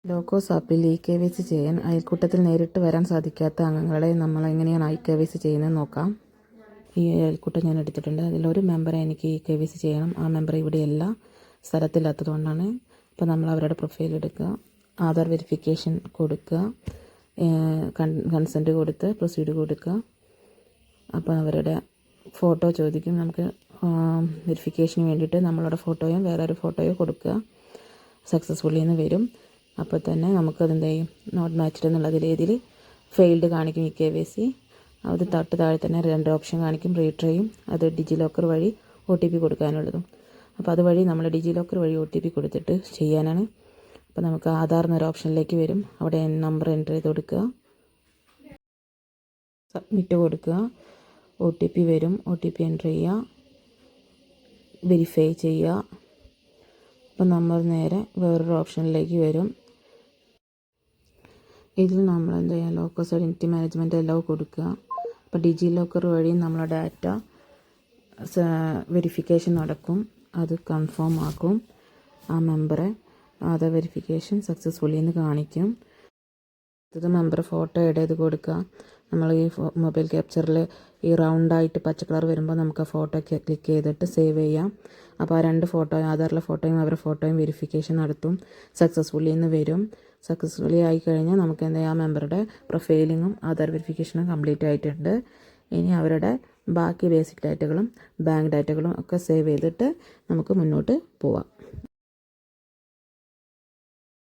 ലോക്കോസ് ആപ്പിൽ KYC ചെയ്യാൻ അയൽക്കൂട്ടത്തിൽ നേരിട്ട് വരാൻ സാധിക്കാത്ത അംഗങ്ങളെ നമ്മൾ എങ്ങനെയാണ് KYC ചെയ്യുന്നത് നോക്കാം. ഈ അയൽക്കൂട്ടം ഞാൻ എടുത്തിട്ടുണ്ട്. അതിലൊരു മെമ്പറെ എനിക്ക് KYC ചെയ്യണം. ആ മെമ്പർ ഇവിടെ എല്ലാ സ്ഥലത്തില്ലാത്തതുകൊണ്ടാണ്. അപ്പോൾ നമ്മൾ അവരുടെ പ്രൊഫൈൽ എടുക്കുക, ആധാർ വെരിഫിക്കേഷൻ കൊടുക്കുക, കൺസെൻറ്റ് കൊടുത്ത് പ്രൊസീഡ് കൊടുക്കുക. അപ്പോൾ അവരുടെ ഫോട്ടോ ചോദിക്കും. നമുക്ക് വെരിഫിക്കേഷന് വേണ്ടിയിട്ട് നമ്മളുടെ ഫോട്ടോയോ വേറൊരു ഫോട്ടോയോ കൊടുക്കുക. സക്സസ്ഫുള്ളി എന്ന് വരും. അപ്പോൾ തന്നെ നമുക്കതെന്ത് ചെയ്യും, നോട്ട് മാച്ച്ഡ് എന്നുള്ളതിൽ ഇതിൽ ഫെയിൽഡ് കാണിക്കും. KYC അത് താഴെ തന്നെ 2 ഓപ്ഷൻ കാണിക്കും. റീട്രൈയും അത് ഡിജിലോക്കർ വഴി OTP കൊടുക്കാനുള്ളതും. അപ്പോൾ അതുവഴി നമ്മൾ ഡിജിലോക്കർ വഴി OTP കൊടുത്തിട്ട് ചെയ്യാനാണ്. അപ്പോൾ നമുക്ക് ആധാർ എന്നൊരു ഓപ്ഷനിലേക്ക് വരും. അവിടെ നമ്പർ എൻ്റർ ചെയ്ത് കൊടുക്കുക, സബ്മിറ്റ് കൊടുക്കുക. OTP വരും. OTP എൻ്റർ ചെയ്യുക, വെരിഫൈ ചെയ്യുക. അപ്പോൾ നമ്മൾ നേരെ വേറൊരു ഓപ്ഷനിലേക്ക് വരും. ഇതിൽ നമ്മൾ എന്ത് ചെയ്യുക, ലോക്കോസ് ഐഡൻറ്റിറ്റി മാനേജ്മെൻറ്റ് എല്ലാം കൊടുക്കുക. അപ്പോൾ ഡിജിലോക്കർ വഴി നമ്മളെ ഡാറ്റ വെരിഫിക്കേഷൻ നടക്കും. അത് കൺഫേം ആക്കും. ആ മെമ്പറെ ആധാർ വെരിഫിക്കേഷൻ സക്സസ്ഫുള്ളി എന്ന് കാണിക്കും. ഇത് മെമ്പർ ഫോട്ടോ ചെയ്ത് കൊടുക്കുക. നമ്മൾ ഈ മൊബൈൽ ക്യാപ്ചറിൽ ഈ റൗണ്ടായിട്ട് പച്ച കളർ വരുമ്പോൾ നമുക്ക് ആ ഫോട്ടോ ക്ലിക്ക് ചെയ്തിട്ട് സേവ് ചെയ്യാം. അപ്പോൾ ആ 2 ഫോട്ടോയും, ആധാറിലെ ഫോട്ടോയും അവരുടെ ഫോട്ടോയും വെരിഫിക്കേഷൻ നടത്തും. സക്സസ്ഫുള്ളി എന്ന് വരും. സക്സസ്ഫുള്ളി ആയിക്കഴിഞ്ഞാൽ നമുക്ക് എന്താ ആ മെമ്പറുടെ പ്രൊഫൈലിങ്ങും ആധാർ വെരിഫിക്കേഷനും കംപ്ലീറ്റ് ആയിട്ടുണ്ട്. ഇനി അവരുടെ ബാക്കി ബേസിക് ഡാറ്റകളും ബാങ്ക് ഡാറ്റകളും ഒക്കെ സേവ് ചെയ്തിട്ട് നമുക്ക് മുന്നോട്ട് പോവാം.